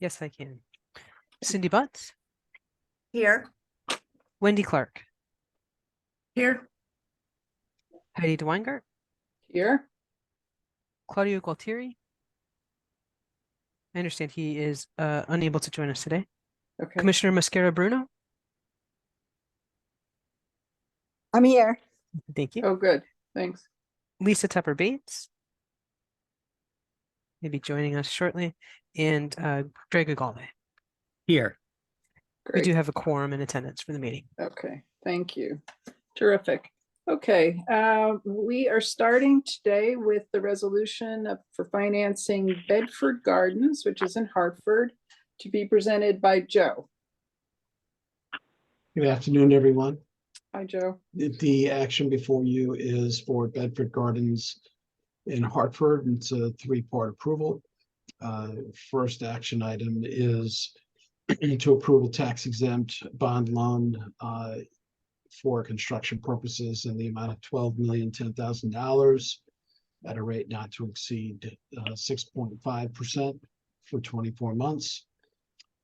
Yes, I can. Cindy Butts, Here. Wendy Clark, Here. Heidi DeWeingart, Here. Claudio Gualtieri. I understand he is unable to join us today. Okay. Commissioner Mascara Bruno. I'm here. Thank you. Oh, good. Thanks. Lisa Tepper Bates. Maybe joining us shortly. And Greg Agalde. Here. We Great. do have a quorum in attendance for the meeting. Okay. Thank you. Terrific. Okay. We are starting today with the resolution for financing Bedford Gardens, which is in Hartford, to be presented by Joe. Good afternoon, everyone. Hi, Joe. The action before you is for Bedford Gardens in Hartford. It's a three-part approval. First action item is to approve a tax-exempt bond loan for construction purposes in the amount of $12,010,000 at a rate not to exceed 6.5% for 24 months.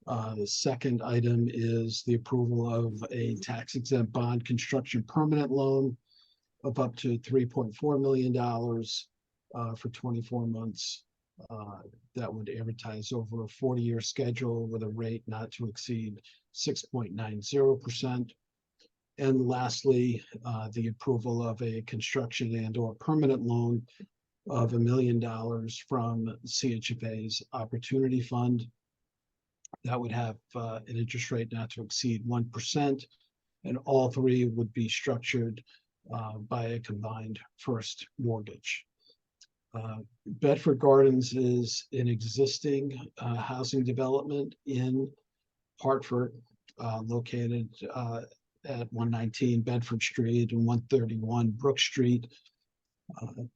The second item is the approval of a tax-exempt bond construction permanent loan of up to $3.4 million for 24 months. That would amortize over a 40-year schedule with a rate not to exceed 6.90%. And lastly, the approval of a construction and/or permanent loan of $1 million from CHFA's Opportunity Fund. That would have an interest rate not to exceed 1%, and all three would be structured by a combined first mortgage. Bedford Gardens is an existing housing development in Hartford, located at 119 Bedford Street and 131 Brook Street.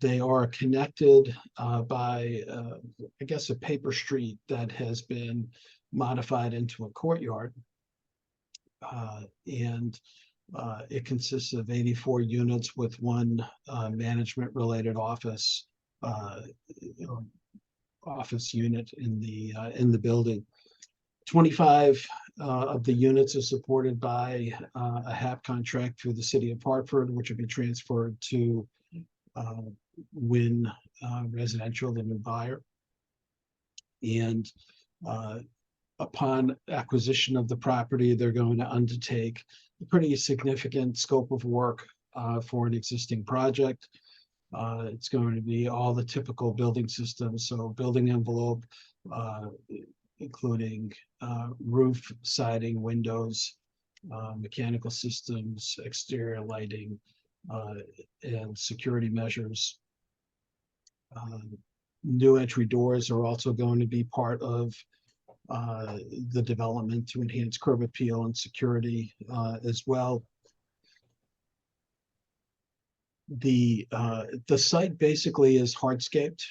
They are connected by, I guess, a paper street that has been modified into a courtyard. And it consists of 84 units with one management-related office unit in the building. 25 of the units are supported by a HAP contract through the city of Hartford, which will be transferred to Wynn Residential, the new buyer. And upon acquisition of the property, they're going to undertake a pretty significant scope of work for an existing project. It's going to be all the typical building systems, so building envelope, including roof, siding, windows, mechanical systems, exterior lighting, and security measures. New entry doors are also going to be part of the development to enhance curb appeal and security as well. The site basically is hardscaped,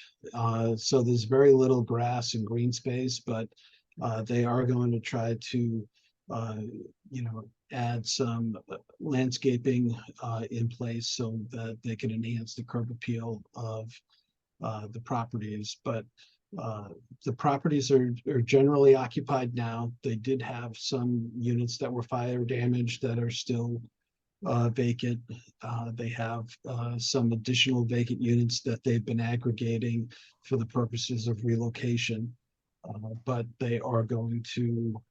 so there's very little grass and green space, but they are going to try to add some landscaping in place so that they can enhance the curb appeal of the properties. But the properties are generally occupied now. They did have some units that were fire damaged that are still vacant. They have some additional vacant units that they've been aggregating for the purposes of relocation, but they are going to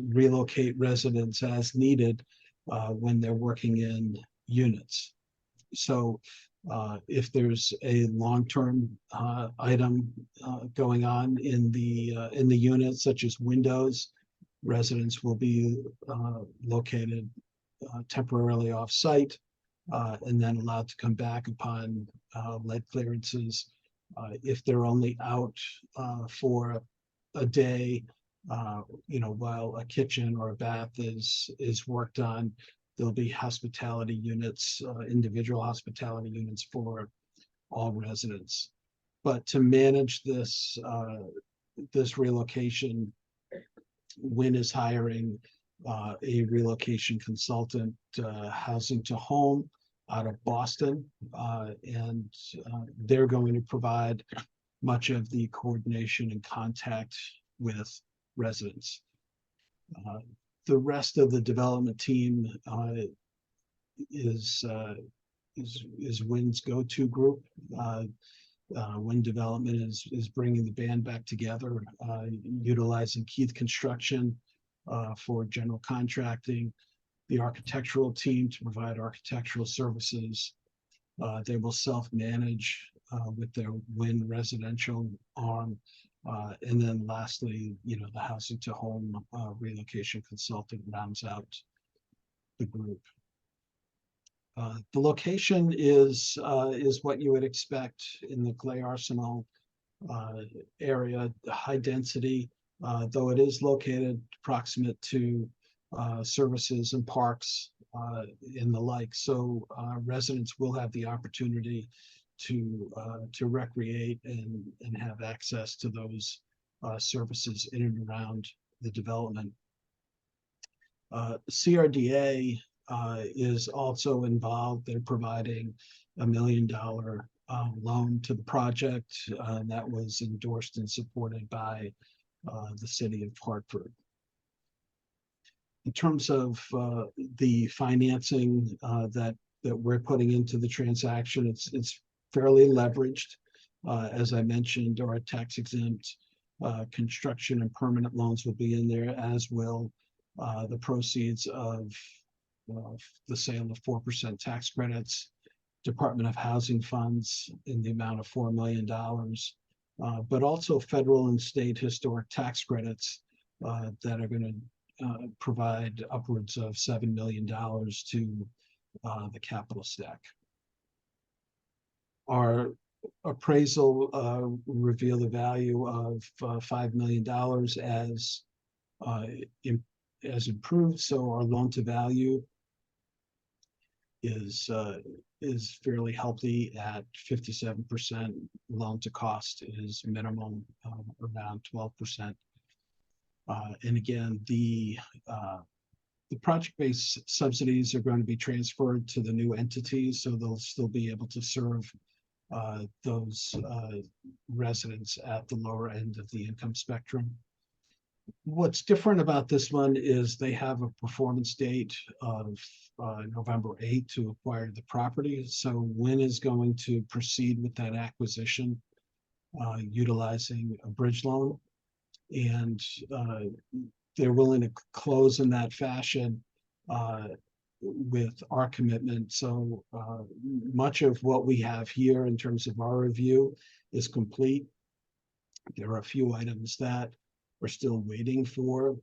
relocate residents as needed when they're working in units. So if there's a long-term item going on in the unit, such as windows, residents will be located temporarily off-site and then allowed to come back upon lead clearances. If they're only out for a day, while a kitchen or a bath is worked on, there'll be hospitality units, individual hospitality units for all residents. But to manage this relocation, Wynn is hiring a relocation consultant, Housing to Home, out of Boston, and they're going to provide much of the coordination and contact with residents. The rest of the development team is Wynn's go-to group. Wynn Development is bringing the band back together, utilizing Keith Construction for general contracting, the architectural team to provide architectural services. They will self-manage with their Wynn residential arm. And then lastly, the housing to home relocation consultant rounds out the group. The location is what you would expect in the Clay Arsenal area, high density, though it is located proximate to services and parks and the like. So residents will have the opportunity to recreate and have access to those services in and around the development. CRDA is also involved. They're providing $1 million loan to the project that was endorsed and supported by the city of Hartford. In terms of the financing that we're putting into the transaction, it's fairly leveraged. As I mentioned, our tax exempt construction and permanent loans will be in there, as will the proceeds of the sale of 4% tax credits, Department of Housing funds in the amount of $4 million, but also federal and state historic tax credits that are going to provide upwards of $7 million to the capital stack. Our appraisal revealed a value of $5 million as improved. So our loan to value is fairly healthy at 57%. Loan to cost is minimum around 12%. And again, the project-based subsidies are going to be transferred to the new entities, so they'll still be able to serve those residents at the lower end of the income spectrum. What's different about this one is they have a performance date of November 8th to acquire the property. So Wynn is going to proceed with that acquisition utilizing a bridge loan, and they're willing to close in that fashion with our commitment. So much of what we have here in terms of our review is complete. There are a few items that we're still waiting for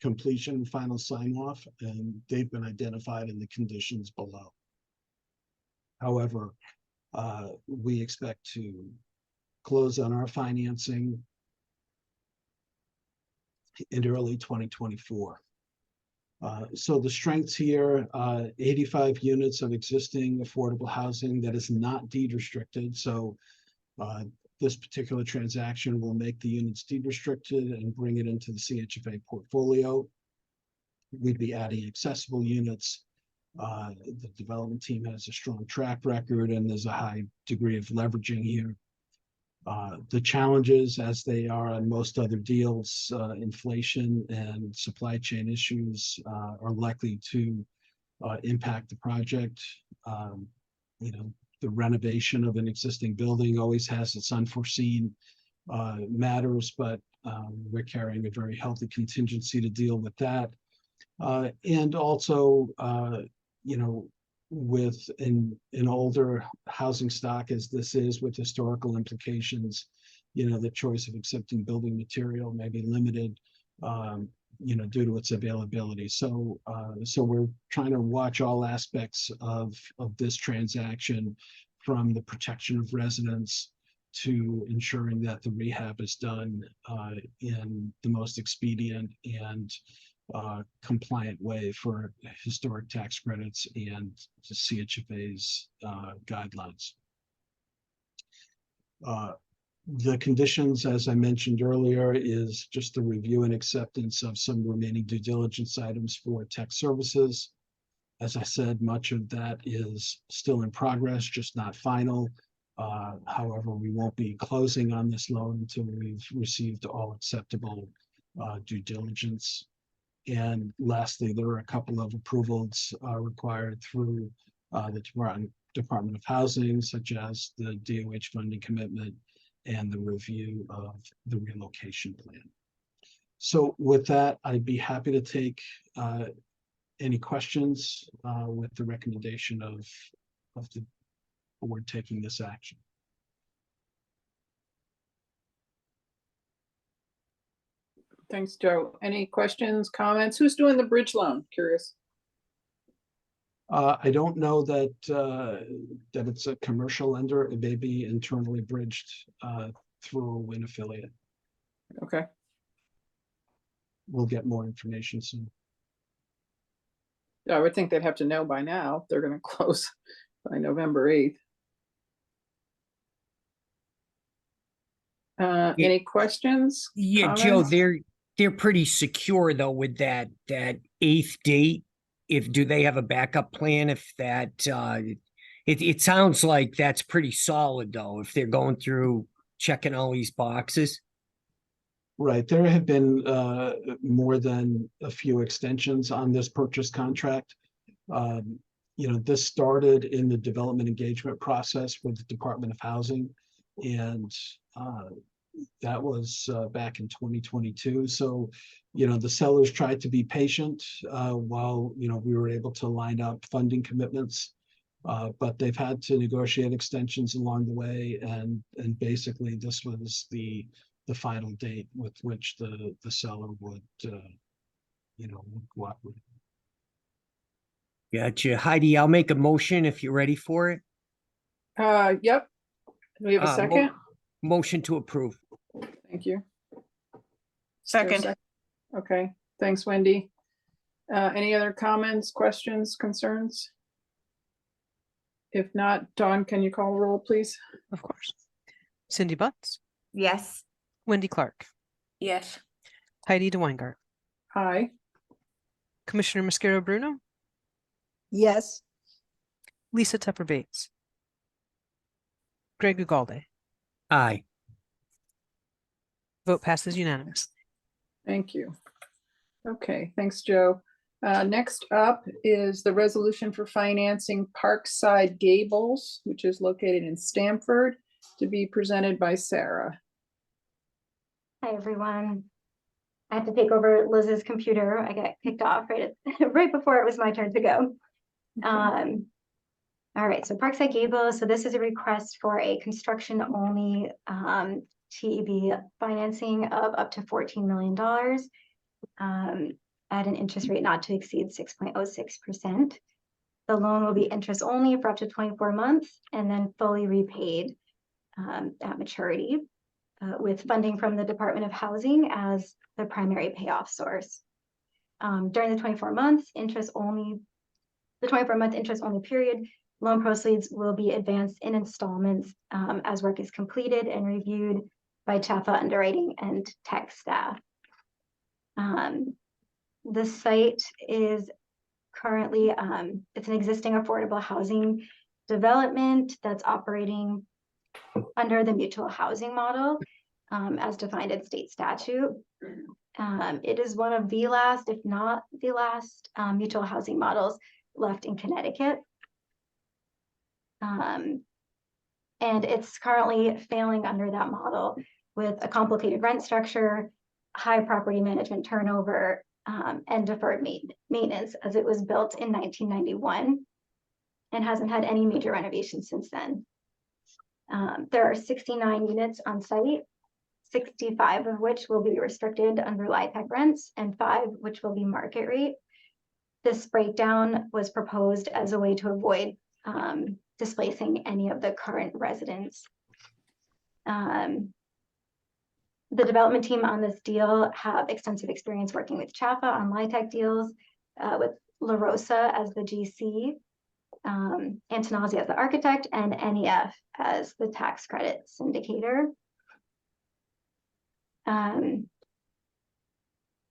completion and final sign off, and they've been identified in the conditions below. However, we expect to close on our financing in early 2024. So the strengths here, 85 units of existing affordable housing that is not deed restricted. So this particular transaction will make the units deed restricted and bring it into the CHFA portfolio. We'd be adding accessible units. The development team has a strong track record, and there's a high degree of leveraging here. The challenges, as they are on most other deals, inflation and supply chain issues are likely to impact the project. The renovation of an existing building always has its unforeseen matters, but we're carrying a very healthy contingency to deal with that. And also, with an older housing stock as this is, with historical implications, the choice of accepting building material may be limited, due to its availability. So we're trying to watch all aspects of this transaction, from the protection of residents to ensuring that the rehab is done in the most expedient and compliant way for historic tax credits and the CHFA's guidelines. The conditions, as I mentioned earlier, is just the review and acceptance of some remaining due diligence items for tech services. As I said, much of that is still in progress, just not final. However, we won't be closing on this loan until we've received all acceptable due diligence. And lastly, there are a couple of approvals required through the Department of Housing, such as the DOH funding commitment and the review of the relocation plan. So with that, I'd be happy to take any questions with the recommendation of the board taking this action. Thanks, Joe. Any questions, comments? Who's doing the bridge loan? Curious. I don't know that that it's a commercial lender. It may be internally bridged through a WIN affiliate. Okay. We'll get more information soon. Yeah, I would think they'd have to know by now. They're going to close by November 8th. Any questions? Yeah, Joe, comments? they're pretty secure though with that 8th date. Do they have a backup plan if that it sounds like that's pretty solid though, if they're going through checking all these boxes. Right. There have been more than a few extensions on this purchase contract. This started in the development engagement process with the Department of Housing, and that was back in 2022. So, the sellers tried to be patient while, we were able to line up funding commitments. But they've had to negotiate extensions along the way, and basically this was the final date with which the seller would would cooperate. Gotcha. Heidi, I'll make a motion if you're ready for it. Yep. Do we have a second? Motion to approve. Thank you. Is there a Second. Okay, thanks, Wendy. Any other comments, questions, concerns? If not, Dawn, can you call the roll, please? Of course. Cindy Butts, Yes. Wendy Clark, Yes. Heidi DeWeingart, Aye. Commissioner Mosquero Bruno, Yes. Lisa Tepper Bates, Greg Ugalde. Aye. Vote passes unanimously. Thank you. Okay, thanks, Joe. Next up is the resolution for financing Parkside Gables, which is located in Stamford, to be presented by Sarah. Hi, everyone. I had to take over Liz's computer. I got kicked off right before it was my turn to go. All right, so Parkside Gables. So this is a request for a construction-only TEB financing of up to $14 million at an interest rate not to exceed 6.06%. The loan will be interest only for up to 24 months and then fully repaid at maturity, with funding from the Department of Housing as the primary payoff source. During the 24-month interest only period, loan proceeds will be advanced in installments as work is completed and reviewed by CHFA underwriting and tech staff. The site is currently, it's an existing affordable housing development that's operating under the mutual housing model as defined in state statute. It is one of the last, if not the last, mutual housing models left in Connecticut. And it's currently failing under that model with a complicated rent structure, high property management turnover, and deferred maintenance, as it was built in 1991 and hasn't had any major renovations since then. There are 69 units on site, 65 of which will be restricted under LIHTC rents and 5 which will be market rate. This breakdown was proposed as a way to avoid displacing any of the current residents. The development team on this deal have extensive experience working with CHFA on LIHTC deals, with La Rosa as the GC, Antonazi as the architect, and NEF as the tax credit syndicator.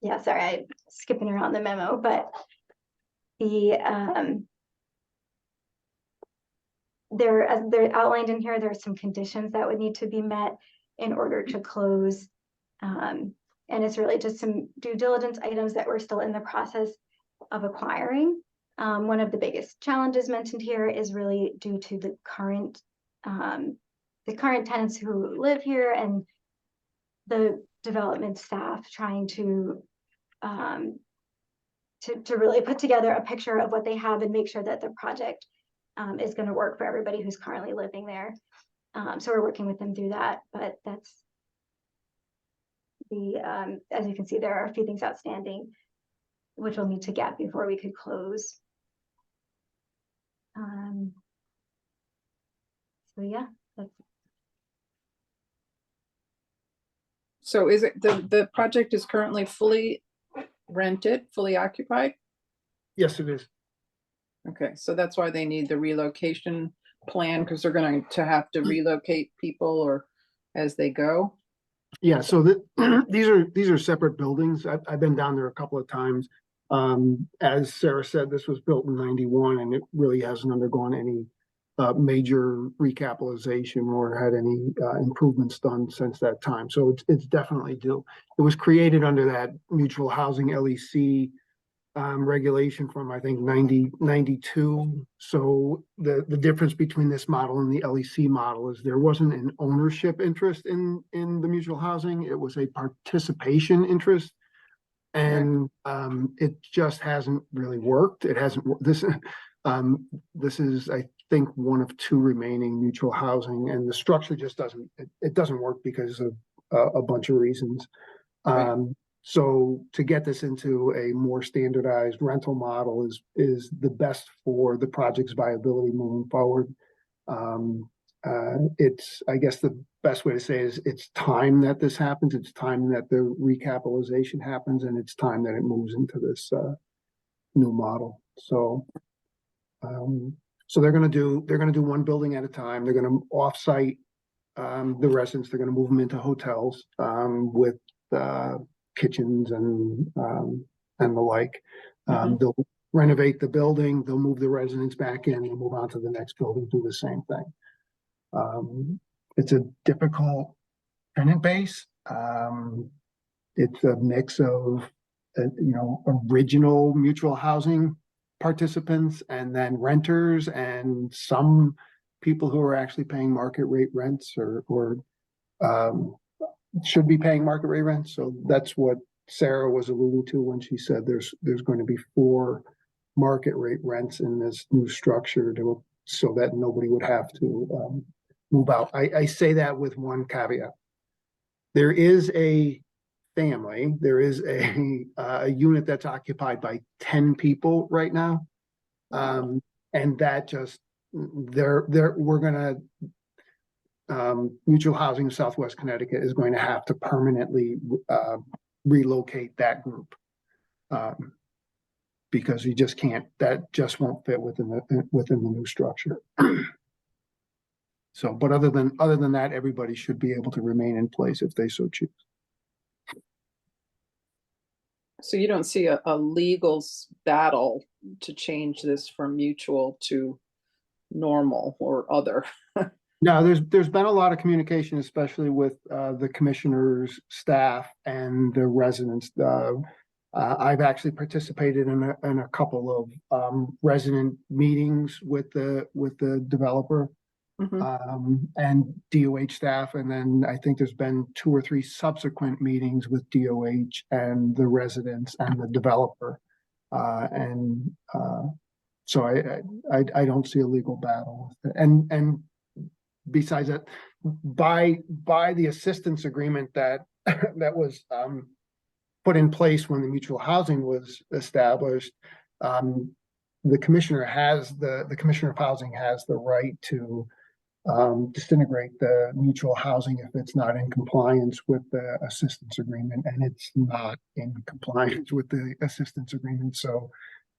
Yeah, sorry, I'm skipping around the memo, but the they're outlined in here. There are some conditions that would need to be met in order to close And it's really just some due diligence items that we're still in the process of acquiring. One of the biggest challenges mentioned here is really due to the current tenants who live here and the development staff trying to really put together a picture of what they have and make sure that the project is going to work for everybody who's currently living there. So we're working with them through that, but that's as you can see, there are a few things outstanding, which we'll need to get before we could close. So yeah, that's. So is it, the project is currently fully rented, fully occupied? Yes, it is. Okay, so that's why they need the relocation plan, because they're going to have to relocate people or as they go. Yeah, so these are separate buildings. I've been down there a couple of times. As Sarah said, this was built in 91 and it really hasn't undergone any major recapitalization or had any improvements done since that time. So it's definitely due. It was created under that mutual housing LEC regulation from, I think, 92. So the difference between this model and the LEC model is there wasn't an ownership interest in the mutual housing. It was a participation interest. And it just hasn't really worked. It hasn't. This is, I think, one of two remaining mutual housing, and the structure just doesn't. It doesn't work because of a bunch of reasons. So to get this into a more standardized rental model is the best for the project's viability moving forward. It's, I guess the best way to say is it's time that this happens. It's time that the recapitalization happens, and it's time that it moves into this new model. So, so they're going to do one building at a time. They're going to offsite the residents. They're going to move them into hotels with kitchens and the like. They'll renovate the building. They'll move the residents back in and move on to the next building, do the same thing. It's a difficult tenant base. It's a mix of, original mutual housing participants and then renters and some people who are actually paying market rate rents or should be paying market rate rents. So that's what Sarah was alluding to when she said there's going to be 4 market rate rents in this new structure so that nobody would have to move out. I say that with one caveat. There is a family, there is a unit that's occupied by 10 people right now. And that just, we're gonna, Mutual Housing of Southwest Connecticut is going to have to permanently relocate that group. Because you just can't, that just won't fit within the new structure. So, but other than that, everybody should be able to remain in place if they so choose. So you don't see a legal battle to change this from mutual to normal or other? No, there's been a lot of communication, especially with the commissioner's staff and the residents. I've actually participated in a couple of resident meetings with the developer. And DOH staff, and then I think there's been 2 or 3 subsequent meetings with DOH and the residents and the developer, so I don't see a legal battle with it. And besides that, by the assistance agreement that that was put in place when the mutual housing was established, the commissioner of housing has the right to disintegrate the mutual housing if it's not in compliance with the assistance agreement, and it's not in compliance with the assistance agreement. So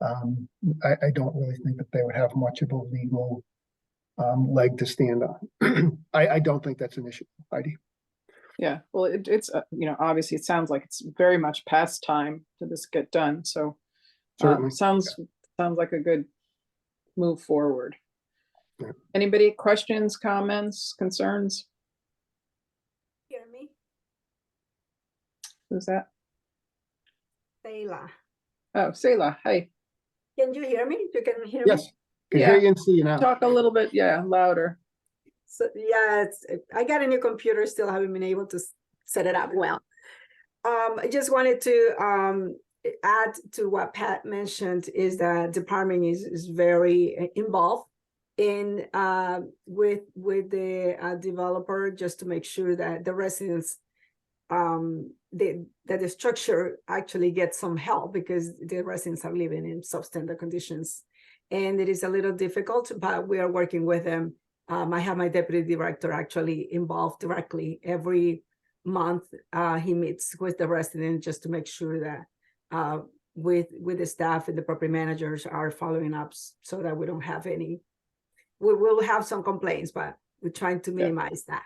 I don't really think that they would have much of a legal leg to stand on. I don't think that's an issue, Heidi. Yeah, well, it's obviously it sounds like it's very much past time to this get done. So sounds like a good move forward. Yeah. Anybody questions, comments, concerns? Jeremy? Who's that? Sayla. Oh, Selah, hi. Can you hear me? You can hear me? Yes, can hear Yeah. you and see you now. Talk a little bit, yeah, louder. So, yeah, I got a new computer, still haven't been able to set it up well. I just wanted to add to what Pat mentioned is that department is very involved in with the developer, just to make sure that the residents that the structure actually gets some help, because the residents are living in substandard conditions, and it is a little difficult, but we are working with them. I have my deputy director actually involved directly every month. He meets with the resident just to make sure that with the staff and the property managers are following up, so that we don't have any. We will have some complaints, but we're trying to minimize that.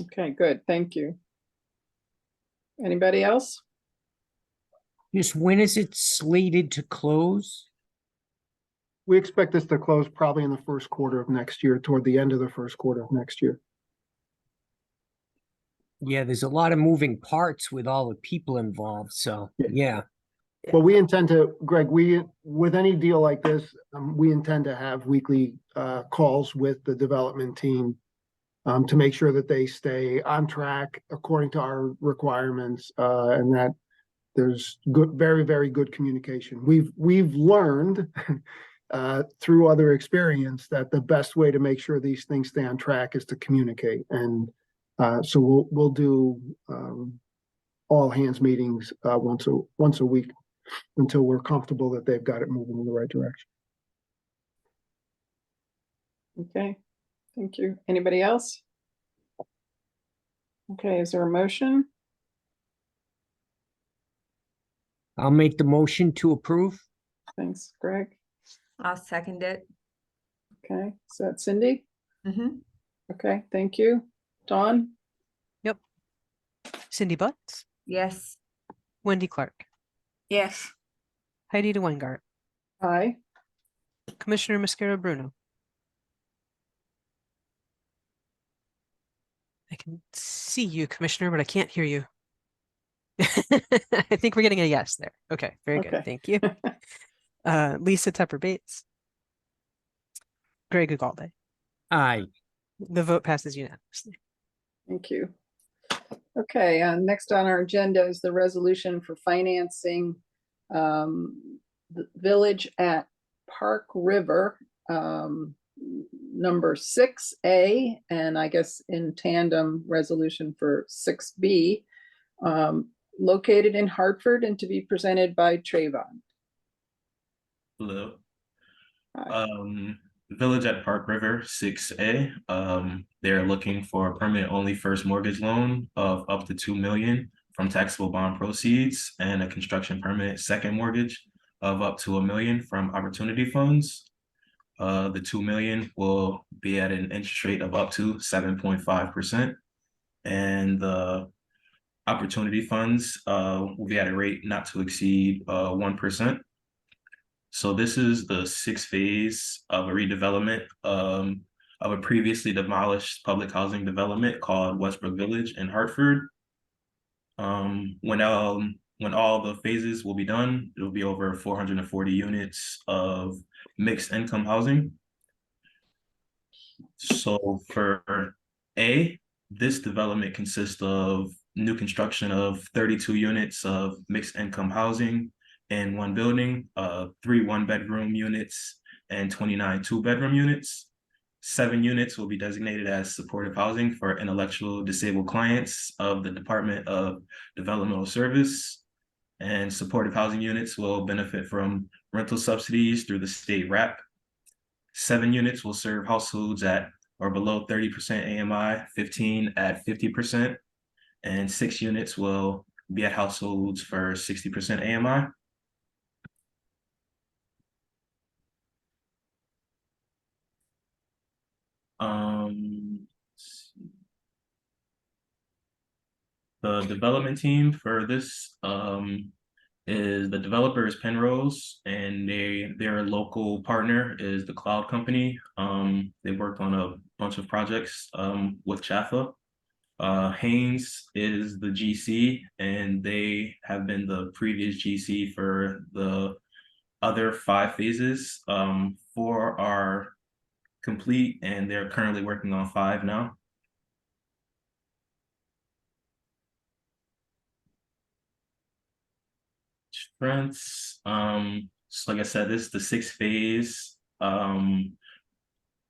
Okay, good, thank you. Anybody else? Just when is it slated to close? We expect this to close probably in the first quarter of next year, toward the end of the first quarter of next year. Yeah, there's a lot of moving parts with all the people involved, so, yeah. Well, we intend to, Greg, with any deal like this, we intend to have weekly calls with the development team to make sure that they stay on track according to our requirements, and that there's very, very good communication. We've learned through other experience that the best way to make sure these things stay on track is to communicate. And so we'll do all hands meetings once a week until we're comfortable that they've got it moving in the right direction. Okay, thank you. Anybody else? Okay, is there a motion? I'll make the motion to approve. Thanks, Greg. I'll second it. Okay, is that Cindy? Mm-hmm. Okay, thank you. Dawn? Yep. Cindy Butts, Yes. Wendy Clark, Yes. Heidi DeWeingart, Aye. Commissioner Mascara Bruno. I can see you, Commissioner, but I can't hear you. I think we're getting a yes there. Okay, very good. Okay. Thank you. Lisa Tepper Bates, Greg Ugalde. Aye. The vote passes unanimously. Thank you. Okay, next on our agenda is the resolution for financing the village at Park River, number 6A, and I guess in tandem resolution for 6B, located in Hartford and to be presented by Trayvon. Hello. Hi. Village at Park River 6A. They're looking for a permanent only first mortgage loan of up to $2 million from taxable bond proceeds, and a construction permanent second mortgage of up to $1 million from opportunity funds. The $2 million will be at an interest rate of up to 7.5%, and the opportunity funds will be at a rate not to exceed 1%. So this is the sixth phase of a redevelopment of a previously demolished public housing development called Westbrook Village in Hartford. When all the phases will be done, it will be over 440 units of mixed income housing. So for A, this development consists of new construction of 32 units of mixed income housing in one building, 3 one-bedroom units and 29 two-bedroom units. 7 units will be designated as supportive housing for intellectual disabled clients of the Department of Developmental Service. And supportive housing units will benefit from rental subsidies through the state RAP. 7 units will serve households at or below 30% AMI, 15 at 50%, and 6 units will be at households for 60% AMI. The development team for this is the developer is Penrose, and their local partner is the cloud company. They worked on a bunch of projects with CHFA. Haynes is the GC, and they have been the previous GC for the other 5 phases. 4 are complete, and they're currently working on 5 now. Strengths, so like I said, this is the 6th phase.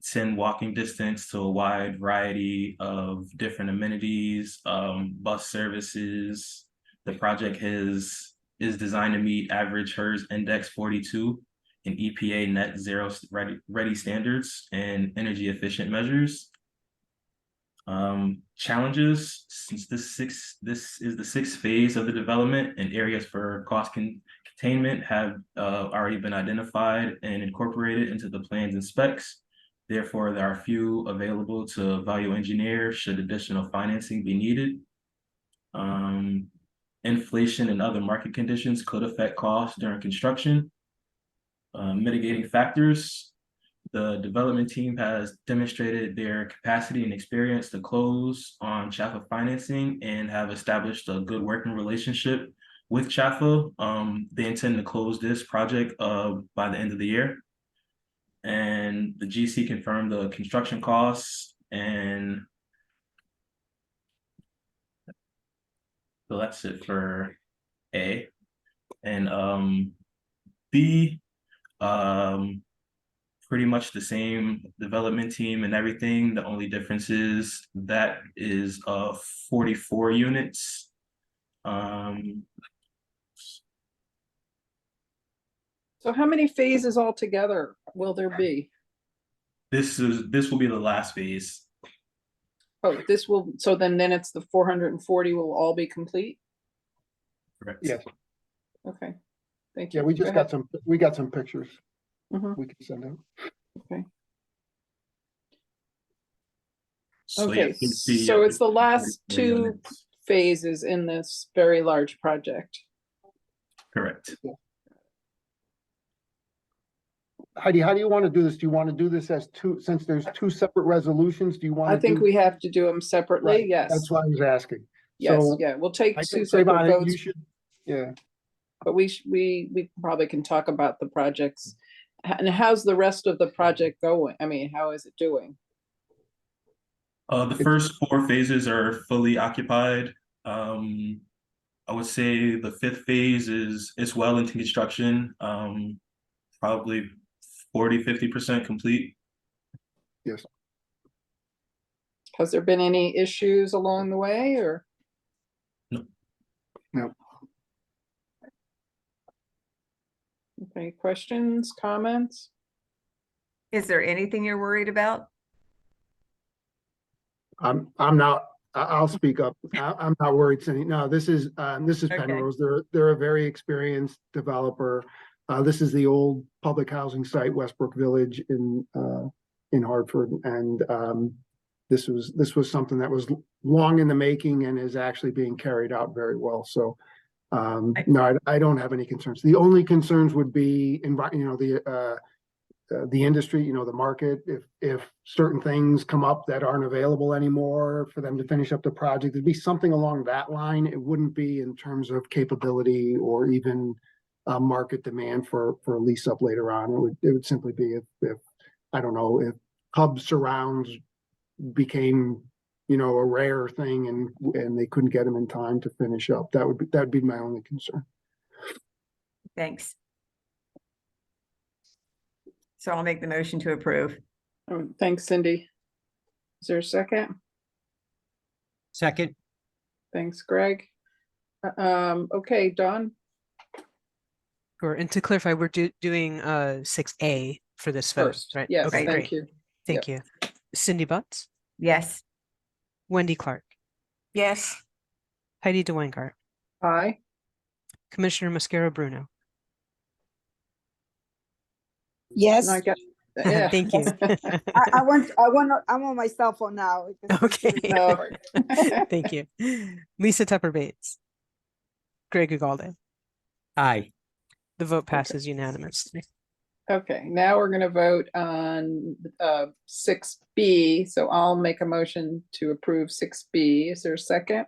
It's in walking distance to a wide variety of different amenities, bus services. The project is designed to meet average HERS Index 42 and EPA net zero ready standards and energy efficient measures. Challenges, since this is the 6th phase of the development, and areas for cost containment have already been identified and incorporated into the plans and specs. Therefore, there are few available to value engineer should additional financing be needed. Inflation and other market conditions could affect costs during construction. Mitigating factors. The development team has demonstrated their capacity and experience to close on CHFA financing and have established a good working relationship with CHFA. They intend to close this project by the end of the year. And the GC confirmed the construction costs, and so that's it for A. And B, pretty much the same development team and everything. The only difference is that is 44 units. So how many phases altogether will there be? This will be the last phase. Oh, so then it's the 440 will all be complete? Correct. Yes. Okay, thank you. Yeah, we just Go got ahead. we got some pictures Mhm. we can send out. Okay, So yeah, okay, you can see, so it's the 44 last 2 units. phases in this very large project. Correct. Heidi, how do you want to do this? Do you want to do this as since there's 2 separate resolutions, do you want I to think do? we have to do them separately, Right, yes. that's why I was asking. Yes, So yeah, we'll take I 2 think separate Trayvon, you votes, should, yeah. but we probably can talk about the projects. And how's the rest of the project going? I mean, how is it doing? The first 4 phases are fully occupied. I would say the 5th phase is well into construction. Probably 40–50% complete. Yes. Has there been any issues along the way, or? No. No. Okay, questions, comments? Is there anything you're worried about? I'm not, I'll speak up. I'm not worried, Cindy. No, this is Okay. Penrose. They're a very experienced developer. This is the old public housing site, Westbrook Village in Hartford. And this was something that was long in the making and is actually being carried out very well. So no, I don't have any concerns. The only concerns would be the industry, the market, if certain things come up that aren't available anymore for them to finish up the project, it'd be something along that line. It wouldn't be in terms of capability or even market demand for lease up later on. It would simply be if I don't know, if hub surrounds became a rare thing and they couldn't get them in time to finish up. That'd be my only concern. Thanks. So I'll make the motion to approve. Oh, thanks, Cindy. Is there a second? Second. Thanks, Greg. Okay, Don. Sure. And to clarify, we're doing 6A for this vote, First, right? yes, Okay, thank great. you. Thank you. Cindy Butts, Yes. Wendy Clark, Yes. Heidi DeWeingart, Aye. Commissioner Mascaro Bruno. Yes, And I got, yeah. Thank you. I'm on my cell phone now. Okay. No. Thank you. Lisa Tepper Bates, Greg Ugalde. Aye. The vote passes unanimously. Okay, now we're gonna vote on 6B. So I'll make a motion to approve 6B. Is there a second?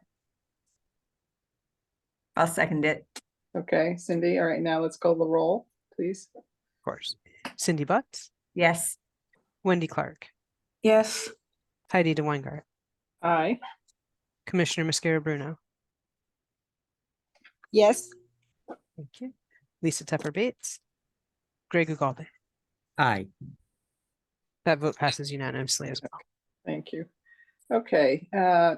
I'll second it. Okay, Cindy. All right, now let's call the roll, please. Of course. Cindy Butts, Yes. Wendy Clark, Yes. Heidi DeWeingart, Aye. Commissioner Mascara Bruno. yes, Thank you. Lisa Tepper Bates, Greg Ugalde. Aye. That vote passes unanimously as well. Thank you. Okay,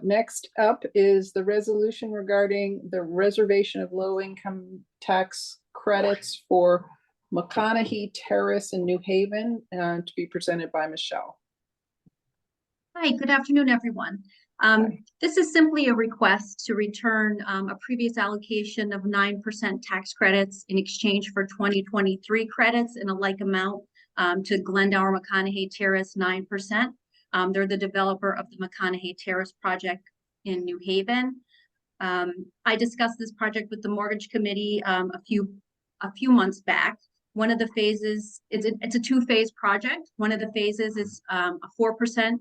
next up is the resolution regarding the reservation of low-income tax credits for McConaughey Terrace in New Haven, to be presented by Michelle. Hi, good afternoon, everyone. This is simply a request to return a previous allocation of 9% tax credits in exchange for 2023 credits in a like amount to Glendower McConaughey Terrace 9%. They're the developer of the McConaughey Terrace project in New Haven. I discussed this project with the mortgage committee a few months back. One of the phases, it's a two-phase project. One of the phases is a 4%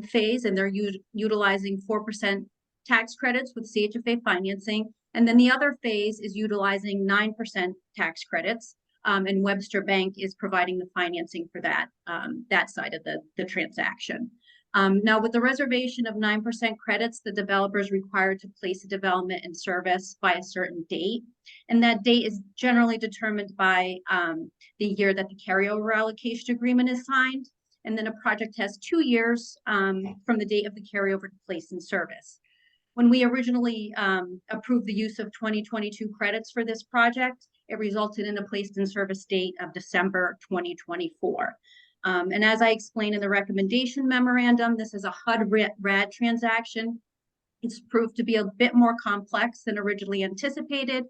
phase, and they're utilizing 4% tax credits with CHFA financing. And then the other phase is utilizing 9% tax credits, and Webster Bank is providing the financing for that side of the transaction. Now, with the reservation of 9% credits, the developer is required to place a development in service by a certain date. And that date is generally determined by the year that the carryover allocation agreement is signed. And then a project has 2 years from the date of the carryover to place in service. When we originally approved the use of 2022 credits for this project, it resulted in a placed in service date of December 2024. And as I explained in the recommendation memorandum, this is a HUD-RAD transaction. It's proved to be a bit more complex than originally anticipated,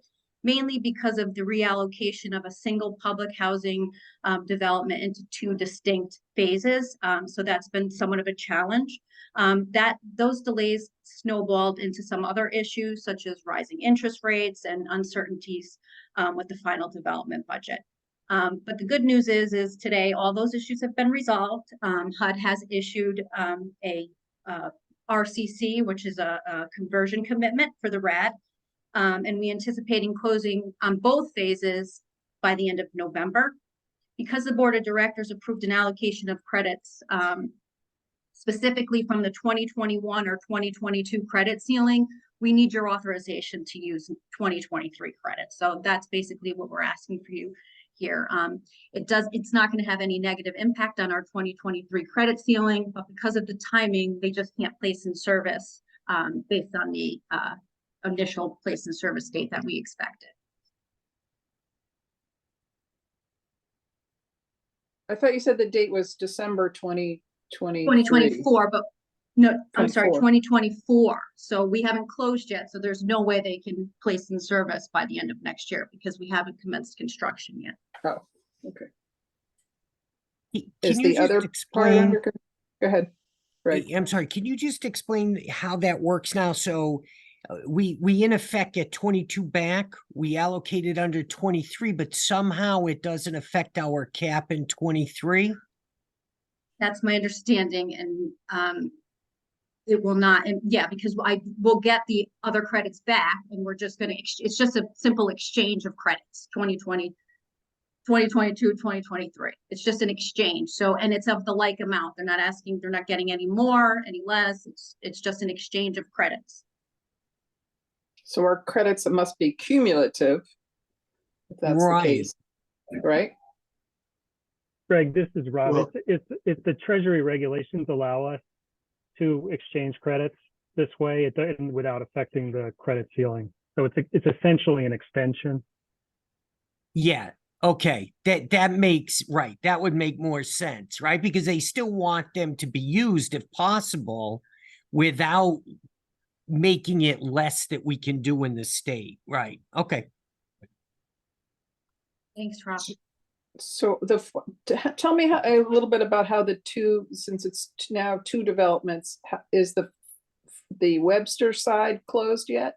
mainly because of the reallocation of a single public housing development into 2 distinct phases. So that's been somewhat of a challenge. Those delays snowballed into some other issues, such as rising interest rates and uncertainties with the final development budget. But the good news is today all those issues have been resolved. HUD has issued a RCC, which is a conversion commitment for the RAD. And we anticipating closing on both phases by the end of November. Because the board of directors approved an allocation of credits specifically from the 2021 or 2022 credit ceiling, we need your authorization to use 2023 credits. So that's basically what we're asking for you here. It's not going to have any negative impact on our 2023 credit ceiling, but because of the timing, they just can't place in service based on the initial place in service date that we expected. I thought you said the date was December 2023. 2024, but no, I'm sorry, 24. 2024. So we haven't closed yet. So there's no way they can place in service by the end of next year because we haven't commenced construction yet. Oh, okay. Can Is you the just other part explain? under? Go ahead. Right. I'm sorry, can you just explain how that works now? So we in effect get 22 back, we allocated under 23, but somehow it doesn't affect our cap in 23? That's my understanding, and it will not. And yeah, because I will get the other credits back, and we're just going to. It's just a simple exchange of credits. 2020, 2022, 2023. It's just an exchange. So, and it's of the like amount. They're not asking. They're not getting any more, any less. It's just an exchange of credits. So our credits must be cumulative, if that's the case, right? Greg, this is Rob. Well- It's the Treasury regulations allow us to exchange credits this way, without affecting the credit ceiling. So it's essentially an extension. Yeah. Okay. That makes right. That would make more sense, right? Because they still want them to be used if possible without making it less that we can do in the state. Right. Okay. Thanks, Rob. So tell me a little bit about how the two, since it's now 2 developments, is the Webster side closed yet?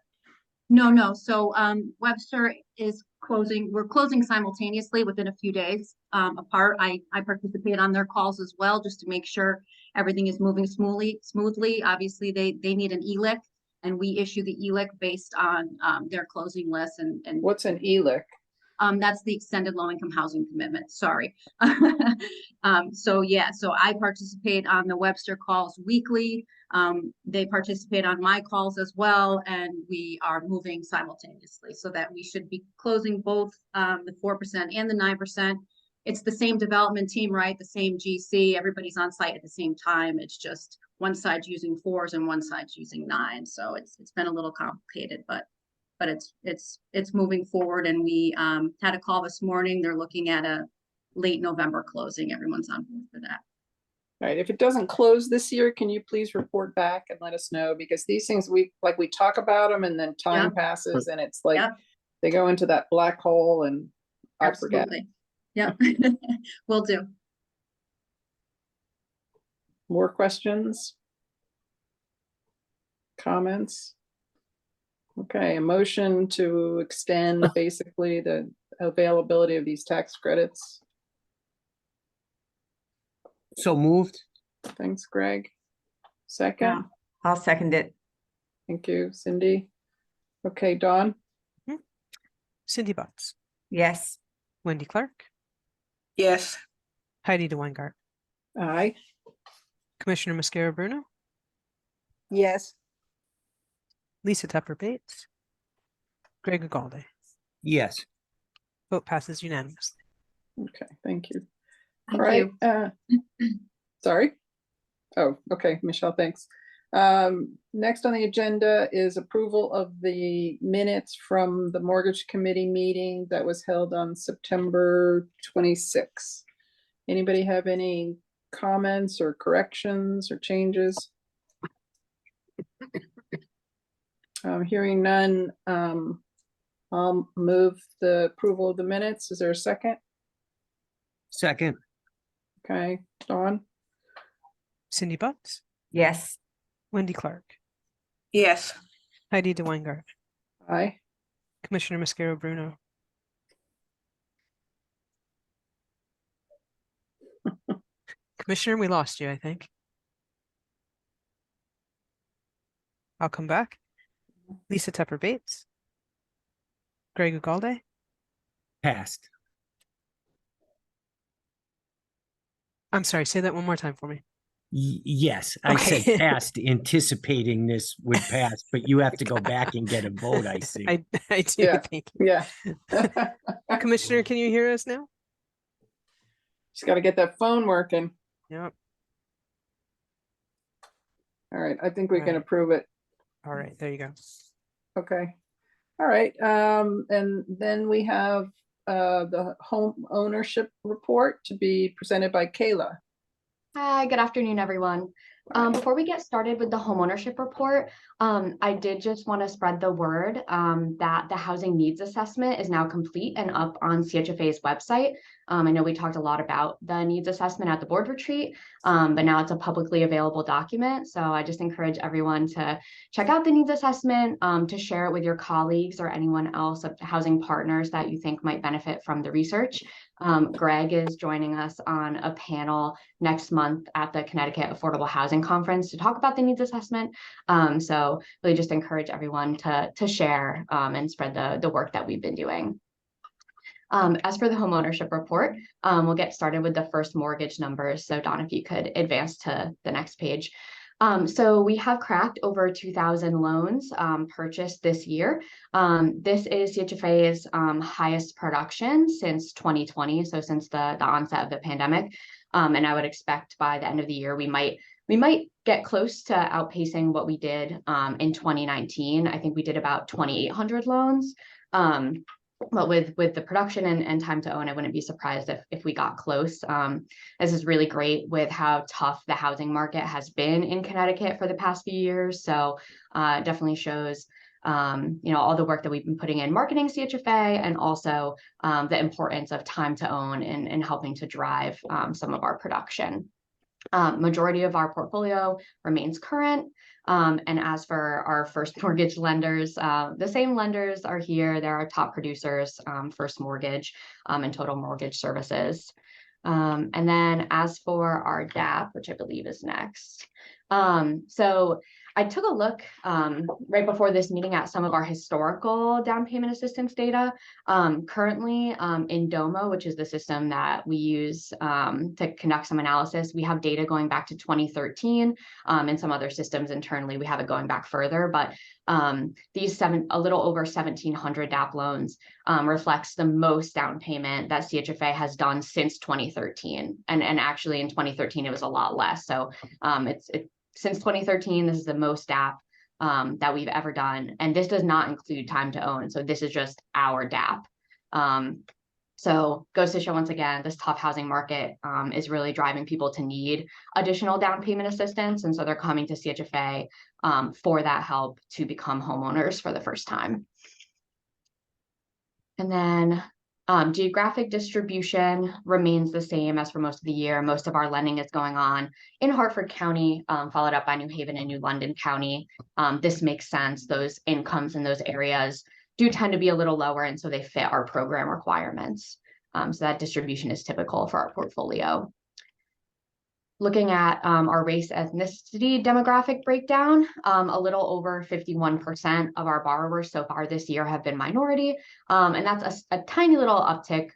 No. So Webster is we're closing simultaneously within a few days apart. I participate on their calls as well, just to make sure everything is moving smoothly. Obviously, they need an ELIC, and we issue the ELIC based on their closing list. And What's an ELIC? That's the extended low income housing commitment. Sorry. So yeah, so I participate on the Webster calls weekly. They participate on my calls as well, and we are moving simultaneously so that we should be closing both the 4% and the 9%. It's the same development team, right? The same GC. Everybody's on site at the same time. It's just one side's using 4s and one side's using 9s. So it's been a little complicated, but it's moving forward. And we had a call this morning. They're looking at a late November closing. Everyone's on board for that. All right, if it doesn't close this year, can you please report back and let us know? Because these things, we talk about them and then time passes and it's like they go into that black hole and I forget. Yeah, will do. More questions? Comments? Okay, a motion to extend basically the availability of these tax credits. So moved. Thanks, Greg. Second? Yeah, I'll second it. Thank you, Cindy. Okay, Dawn? Cindy Butts, Yes. Wendy Clark, Yes. Heidi DeWeingart, Aye. Commissioner Mascaro Bruno, Yes. Lisa Tepper Bates, Greg Agalde. Yes. Vote passes unanimously. Okay, thank you. Thank All right. you. Sorry. Oh, okay, Michelle, thanks. Next on the agenda is approval of the minutes from the mortgage committee meeting that was held on September 26th. Anybody have any comments or corrections or changes? Hearing none, I'll move the approval of the minutes. Is there a second? Second. Okay, Dawn? Cindy Butts, Yes. Wendy Clark, Yes. Heidi DeWeingart, Aye. Commissioner Mascaro Bruno, Commissioner, we lost you, I think. I'll come back. Lisa Tepper Bates, Greg Agalde, Passed. I'm sorry, say that one more time for me. Yes, I Okay. said passed, anticipating this would pass, but you have to go back and get a vote, I see. I do, Yeah. thank you. Yeah. Commissioner, can you hear us now? Just got to get that phone working. Yep. All right, I think we can Right. approve it. All right, there you go. Okay. All right, and then we have the home ownership report to be presented by Kayla. Hi, good afternoon, everyone. Before we get started with the homeownership report, I did just want to spread the word that the housing needs assessment is now complete and up on CHFA's website. I know we talked a lot about the needs assessment at the board retreat, but now it's a publicly available document. So I just encourage everyone to check out the needs assessment, to share it with your colleagues or anyone else of housing partners that you think might benefit from the research. Greg is joining us on a panel next month at the Connecticut Affordable Housing Conference to talk about the needs assessment. So really just encourage everyone to share and spread the work that we've been doing. As for the homeownership report, we'll get started with the first mortgage numbers. So Don, if you could advance to the next page. So we have cracked over 2,000 loans purchased this year. This is CHFA's highest production since 2020, so since the onset of the pandemic. And I would expect by the end of the year, we might get close to outpacing what we did in 2019. I think we did about 2,800 loans. But with the production and time to own, I wouldn't be surprised if we got close. This is really great with how tough the housing market has been in Connecticut for the past few years. So definitely shows all the work that we've been putting in marketing CHFA and also the importance of time to own and helping to drive some of our production. Majority of our portfolio remains current. And as for our first mortgage lenders, the same lenders are here. They're our top producers, First Mortgage and Total Mortgage Services. And then as for our DAP, which I believe is next. So I took a look right before this meeting at some of our historical down payment assistance data. Currently in DOMA, which is the system that we use to conduct some analysis, we have data going back to 2013. And some other systems internally, we have it going back further. But these a little over 1,700 DAP loans reflects the most down payment that CHFA has done since 2013. And actually in 2013, it was a lot less. So since 2013, this is the most DAP that we've ever done. And this does not include time to own. So this is just our DAP. So goes to show once again, this tough housing market is really driving people to need additional down payment assistance. And so they're coming to CHFA for that help to become homeowners for the first time. And then geographic distribution remains the same as for most of the year. Most of our lending is going on in Hartford County, followed up by New Haven and New London County. This makes sense. Those incomes in those areas do tend to be a little lower, and so they fit our program requirements. So that distribution is typical for our portfolio. Looking at our race ethnicity demographic breakdown, a little over 51% of our borrowers so far this year have been minority. And that's a tiny little uptick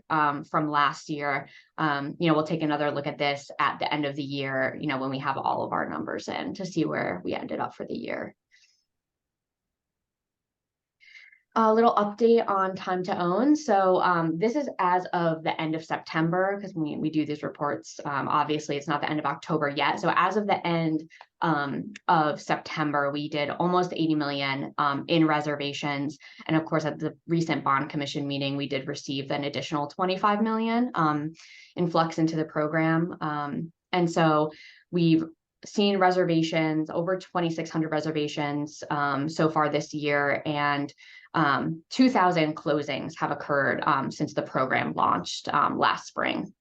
from last year. We'll take another look at this at the end of the year, when we have all of our numbers in to see where we ended up for the year. A little update on time to own. So this is as of the end of September, because we do these reports. Obviously, it's not the end of October yet. So as of the end of September, we did almost 80 million in reservations. And of course, at the recent bond commission meeting, we did receive an additional 25 million influx into the program. And so we've seen reservations, over 2,600 reservations so far this year, and 2,000 closings have occurred since the program launched last spring.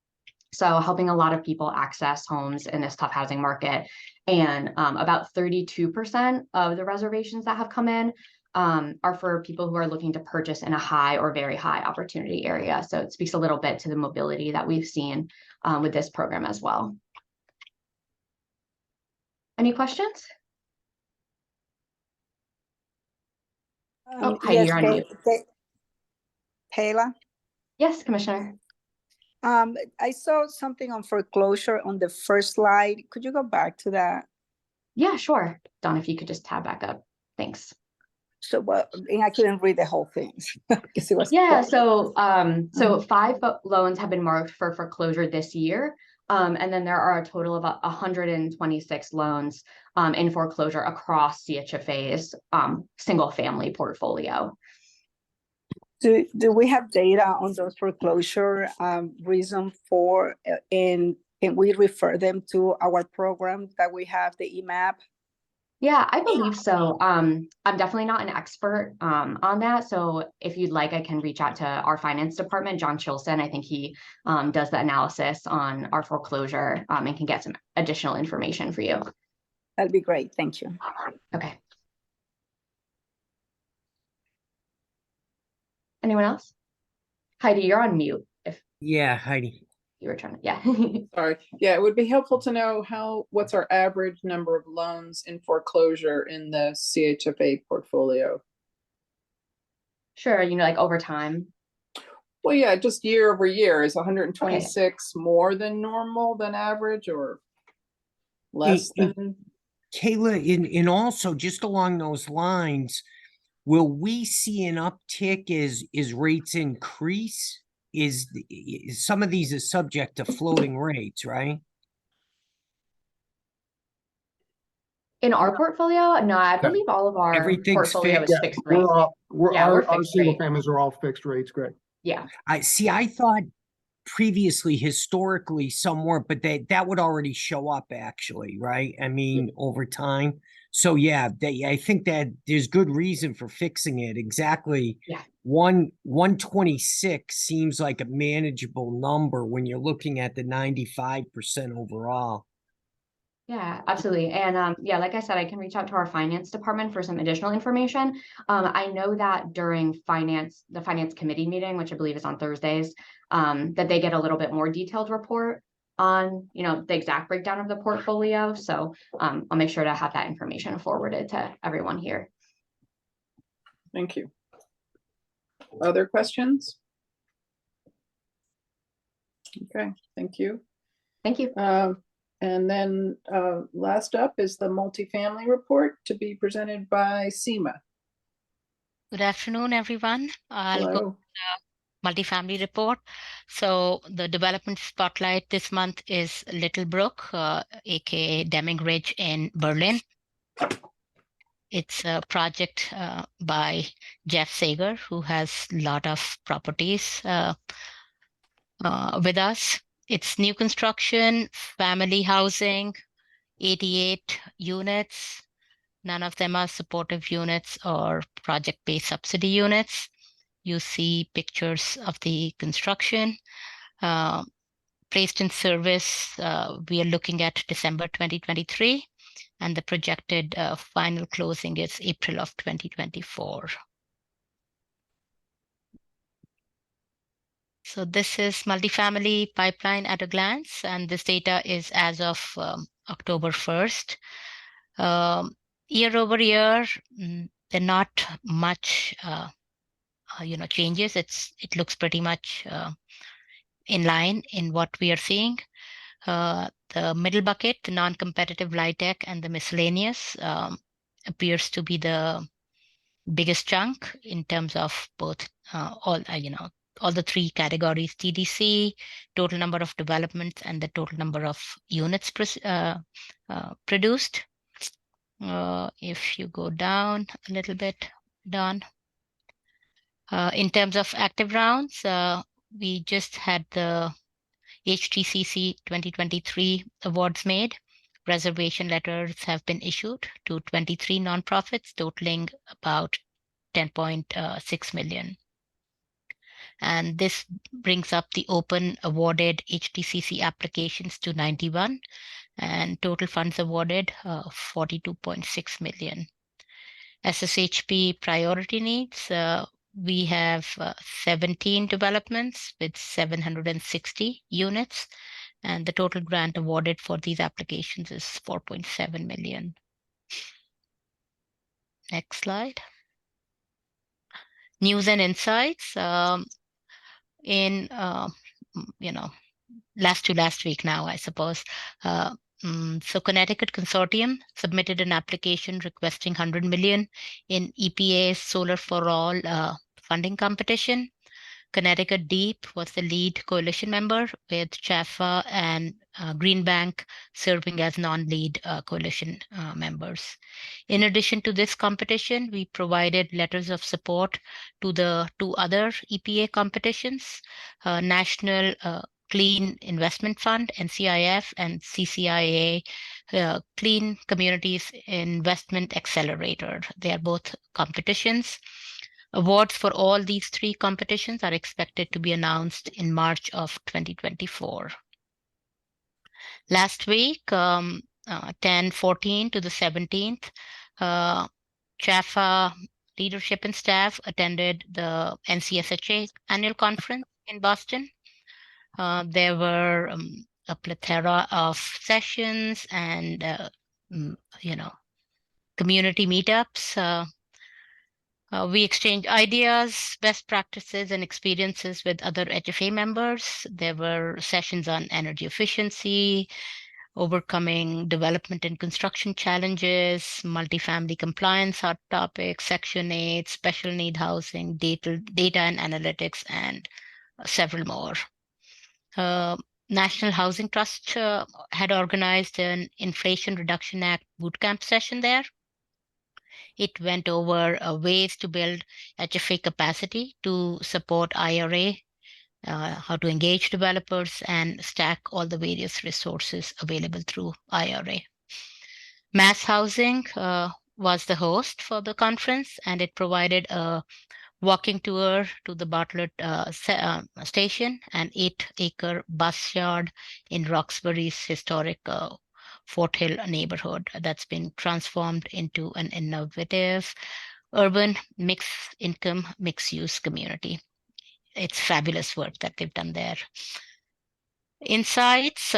So helping a lot of people access homes in this tough housing market. And about 32% of the reservations that have come in are for people who are looking to purchase in a high or very high opportunity area. So it speaks a little bit to the mobility that we've seen with this program as well. Any questions? Oh, Heidi, Yes, you're on mute. Kayla, Yes, Commissioner. I saw something on foreclosure on the first slide. Could you go back to that? Yeah, sure. Dawn, if you could just tab back up. Thanks. So, and I couldn't read the whole thing. Because it was Yeah, so 5 loans have been marked for foreclosure this year. And then there are a total of 126 loans in foreclosure across CHFA's single family portfolio. Do we have data on those foreclosure reason for, and can we refer them to our program that we have, the EMAP? Yeah, I believe so. I'm definitely not an expert on that. So if you'd like, I can reach out to our finance department, John Chilson. I think he does the analysis on our foreclosure and can get some additional information for you. That'd be great. Thank you. Okay. Anyone else? Heidi, you're on mute. Yeah, Heidi. You were trying to, yeah. Sorry. Yeah, it would be helpful to know what's our average number of loans in foreclosure in the CHFA portfolio. Sure, like over time. Well, yeah, just year over year. Is 126 more than normal, than average, or less than? Kayla, and also just along those lines, will we see an uptick as rates increase? Is some of these is subject to floating rates, right? In our portfolio, no, I believe all of our Everything's portfolio fixed. is fixed rate. Our single families are all fixed rates, Greg. Yeah. I thought previously, historically, somewhere, but that would already show up actually, right? I mean, over time. So yeah, I think that there's good reason for fixing it. Exactly. Yeah. 126 seems like a manageable number when you're looking at the 95% overall. Yeah, absolutely. And yeah, like I said, I can reach out to our finance department for some additional information. I know that during the finance committee meeting, which I believe is on Thursdays, that they get a little bit more detailed report on, the exact breakdown of the portfolio. So I'll make sure to have that information forwarded to everyone here. Thank you. Other questions? Okay, thank you. Thank you. And then last up is the multifamily report to be presented by SEMA. Good afternoon, everyone. I'll go Hello. multifamily report. So the development spotlight this month is Little Brook, aka Deming Ridge in Berlin. It's a project by Jeff Sager, who has a lot of properties with us. It's new construction, family housing, 88 units. None of them are supportive units or project-based subsidy units. You see pictures of the construction. Placed in service, we are looking at December 2023, and the projected final closing is April of 2024. So this is multifamily pipeline at a glance, and this data is as of October 1st. Year over year, there are not much changes. It looks pretty much in line in what we are seeing. The middle bucket, the non-competitive light tech and the miscellaneous appears to be the biggest chunk in terms of both all the three categories: TDC, total number of developments, and the total number of units produced. If you go down a little bit, Don. In terms of active rounds, we just had the HTCC 2023 awards made. Reservation letters have been issued to 23 nonprofits, totaling about 10.6 million. And this brings up the open awarded HTCC applications to 91, and total funds awarded 42.6 million. SSHP priority needs, we have 17 developments with 760 units, and the total grant awarded for these applications is 4.7 million. Next slide. News and insights. In last week now, I suppose. So Connecticut Consortium submitted an application requesting 100 million in EPA's Solar for All funding competition. Connecticut Deep was the lead coalition member, with CHFA and Green Bank serving as non-lead coalition members. In addition to this competition, we provided letters of support to the two other EPA competitions, National Clean Investment Fund, NCIF, and CCIA, Clean Communities Investment Accelerator. They are both competitions. Awards for all these three competitions are expected to be announced in March of 2024. Last week, 10-14 to the 17th, CHFA leadership and staff attended the NCSHA annual conference in Boston. There were a plethora of sessions and, community meetups. We exchanged ideas, best practices, and experiences with other HFA members. There were sessions on energy efficiency, overcoming development and construction challenges, multifamily compliance hot topics, Section 8, special need housing, data and analytics, and several more. National Housing Trust had organized an Inflation Reduction Act bootcamp session there. It went over ways to build HFA capacity to support IRA, how to engage developers, and stack all the various resources available through IRA. Mass Housing was the host for the conference, and it provided a walking tour to the Bartlett station, an 8-acre bus yard in Roxbury's historic Fort Hill neighborhood that's been transformed into an innovative urban mixed-income, mixed-use community. It's fabulous work that they've done there. Insights,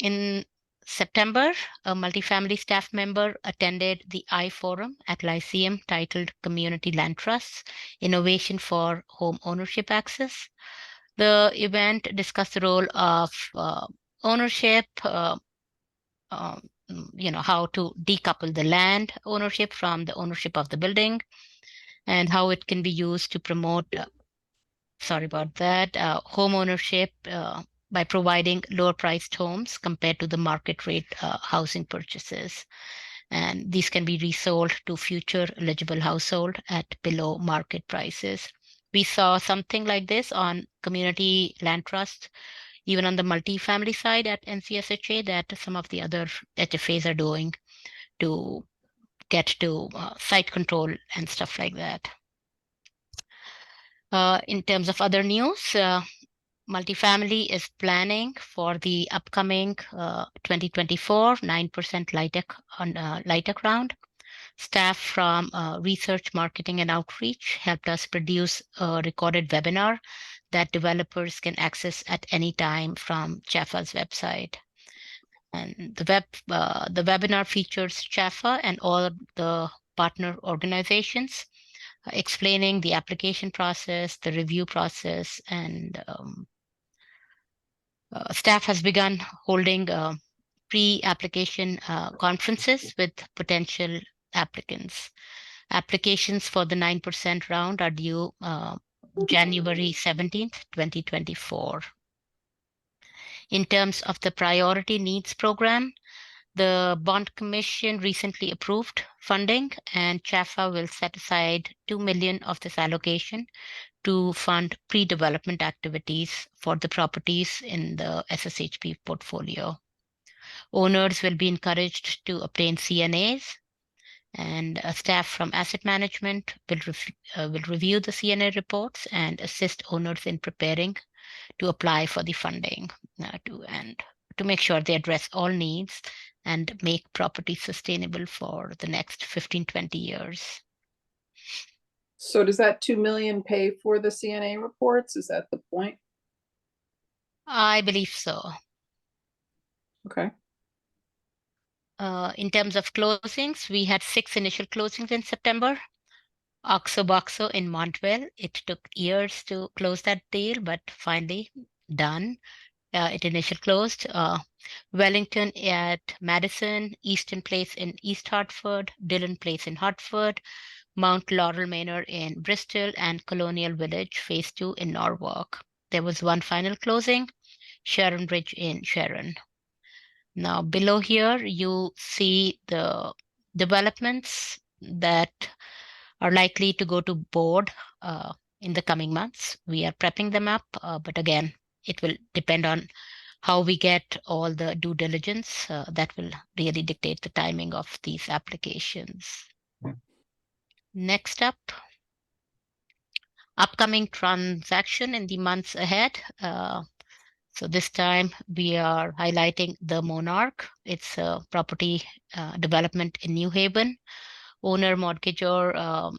in September, a multifamily staff member attended the iForum at Lyceum titled Community Land Trusts, Innovation for Home Ownership Access. The event discussed the role of ownership, how to decouple the land ownership from the ownership of the building, and how it can be used to promote, home ownership by providing lower priced homes compared to the market rate housing purchases. And these can be resold to future eligible household at below market prices. We saw something like this on community land trusts, even on the multifamily side at NCSHA, that some of the other HFAs are doing to get to site control and stuff like that. In terms of other news, multifamily is planning for the upcoming 2024 9% LIHTC round. Staff from Research, Marketing, and Outreach helped us produce a recorded webinar that developers can access at any time from CHFA's website. And the webinar features CHFA and all the partner organizations, explaining the application process, the review process, and staff has begun holding pre-application conferences with potential applicants. Applications for the 9% round are due January 17th, 2024. In terms of the Priority Needs Program, the Bond Commission recently approved funding, and CHFA will set aside $2 million of this allocation to fund pre-development activities for the properties in the SSHP portfolio. Owners will be encouraged to obtain CNAs, and staff from asset management will review the CNA reports and assist owners in preparing to apply for the funding to make sure they address all needs and make property sustainable for the next 15-20 years. So does that 2 million pay for the CNA reports? Is that the point? I believe so. Okay. In terms of closings, we had 6 initial closings in September. Oxo Boxo in Montville. It took years to close that deal, but finally done. It initially closed. Wellington at Madison, Easton Place in East Hartford, Dillon Place in Hartford, Mount Laurel Manor in Bristol, and Colonial Village Phase 2 in Norwalk. There was one final closing, Sharon Ridge in Sharon. Now below here, you see the developments that are likely to go to board in the coming months. We are prepping them up, but again, it will depend on how we get all the due diligence that will really dictate the timing of these applications. Next up, upcoming transaction in the months ahead. So this time we are highlighting the Monarch. It's a property development in New Haven. Owner mortgagor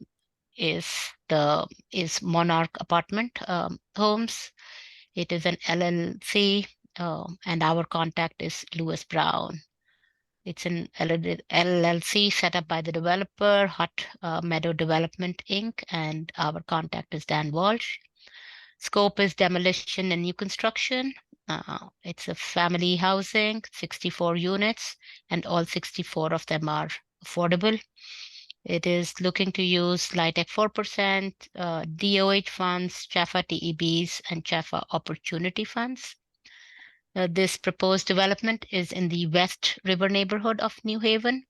is Monarch Apartment Homes. It is an LLC, and our contact is Lewis Brown. It's an LLC set up by the developer, Hot Meadow Development Inc., and our contact is Dan Walsh. Scope is demolition and new construction. It's a family housing, 64 units, and all 64 of them are affordable. It is looking to use LIHTC 4%, DOH funds, CHFA TEBs, and CHFA opportunity funds. This proposed development is in the West River neighborhood of New Haven,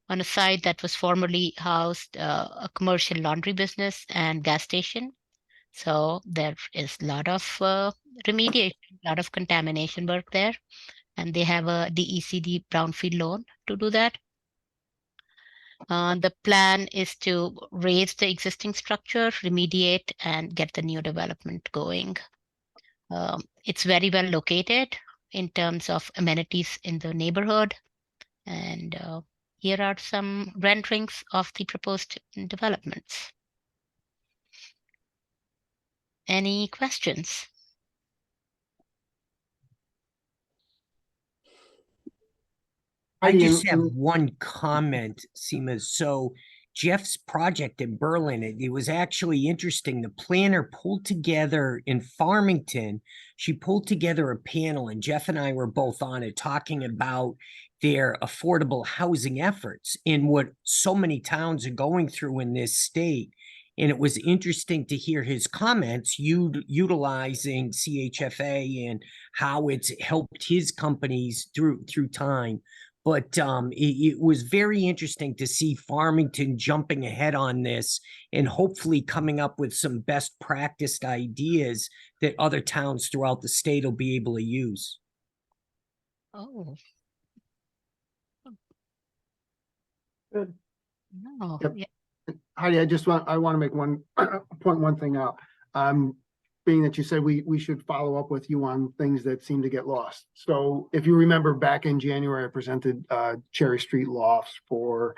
on a site that was formerly housed a commercial laundry business and gas station. So there is a lot of remediation, a lot of contamination work there, and they have a DECD brownfield loan to do that. The plan is to raise the existing structure, remediate, and get the new development going. It's very well located in terms of amenities in the neighborhood. And here are some renderings of the proposed developments. Any questions? I Heidi, just have one comment, Seema. So Jeff's project in Berlin, it was actually interesting. The planner pulled together in Farmington, she pulled together a panel, and Jeff and I were both on it talking about their affordable housing efforts in what so many towns are going through in this state. And it was interesting to hear his comments utilizing CHFA and how it's helped his companies through time. But it was very interesting to see Farmington jumping ahead on this and hopefully coming up with some best practiced ideas that other towns throughout the state will be able to use. Oh, Good. no. Yep. Yeah. Heidi, I want to make point one thing out. Being that you said we should follow up with you on things that seem to get lost. So if you remember back in January, I presented Cherry Street Lofts for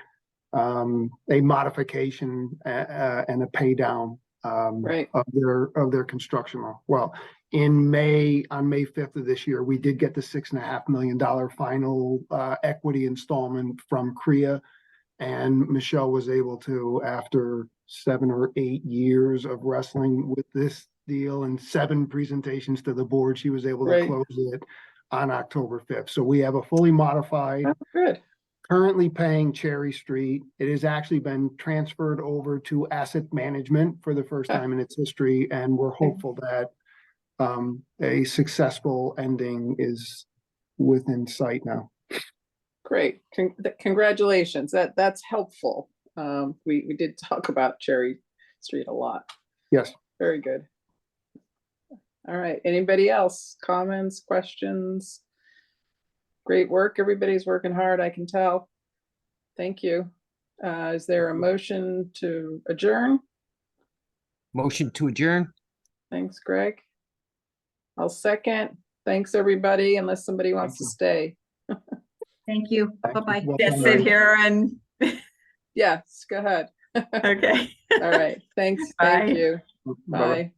a modification and a pay down Right. of their construction loan. Well, on May 5th of this year, we did get the $6.5 million final equity installment from CREA. And Michelle was able to, after 7 or 8 years of wrestling with this deal and 7 presentations to the board, she was able to Right. close it on October 5th. So we have a fully modified, Oh, good. currently paying Cherry Street. It has actually been transferred over to asset management for the first time in its history. And we're hopeful that a successful ending is within sight now. Great. Congratulations. That's helpful. We did talk about Cherry Street a lot. Yes. Very good. All right. Anybody else? Comments, questions? Great work. Everybody's working hard, I can tell. Thank you. Is there a motion to adjourn? Motion to adjourn. Thanks, Greg. I'll second. Thanks, everybody, unless somebody wants to stay. Thank you. Bye-bye. Well Just done, sit Heidi. here and, Yes, go ahead. okay. All right. Thanks. Bye. Thank you. Bye-bye. Bye.